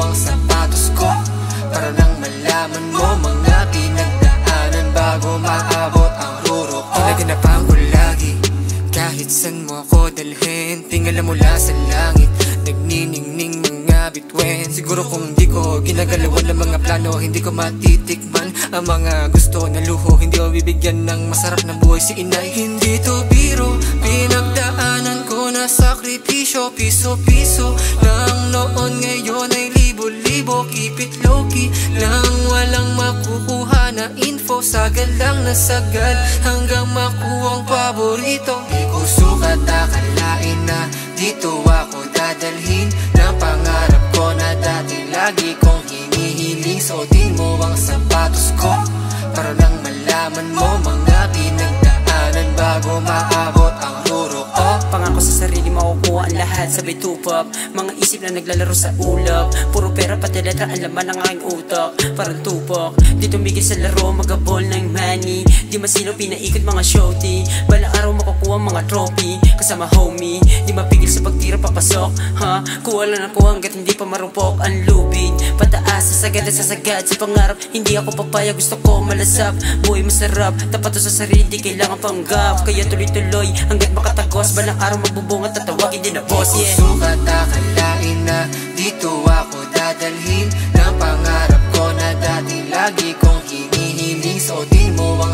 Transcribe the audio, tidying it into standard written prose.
ang sapatos ko, para lang malaman mo mga pinagdaanan bago maabot ang ruro ko. Naganapan ko lagi, kahit san mo ako dalhin, tingala mula sa langit, nagniningning mga bituin. Siguro kung di ko ginagalawan ng mga plano, hindi ko matitikman ang mga gusto na luho. Hindi ko bibigyan ng masarap na buhay si inay. Hindi to biro, pinagdaanan ko na sakripisyo. Piso-piso lang noon, ngayon ay libo-libo. Keep it low-key lang, walang makukuha na info. Sagad lang na sagad hanggang makuha ang paborito. Di ko sukat akalain na dito ako dadalhin ng pangarap ko na dati lagi kong hinihiling. Suotin mo ang sapatos ko, para lang malaman mo mga pinagdaanan bago maabot ang ruro ko. Pangako sa sarili makukuha ang lahat, sabay tupap. Mga isip na naglalaro sa ulap, puro pera pati letra ang laman ng aking utak. Parang tupak, di tumigil sa laro, magabol ng money. Di masino pinaikot mga shorty, balang araw makukuha mga trophy kasama homie. Di mapigil sa pagtira papasok, ha? Kuha lang ako hanggat hindi pa marupok ang lubid. Pataas sa sagad at sasagad sa pangarap, hindi ako papaya, gusto ko malasap. Buhay masarap, tapat to sa sarili, kailangan panggap. Kaya tuloy-tuloy hanggat makatagos, balang araw magbubunga at tatawagin din na boss, yeah. Sukat akalain na dito ako dadalhin ng pangarap ko na dati lagi kong hinihiling. Suotin mo ang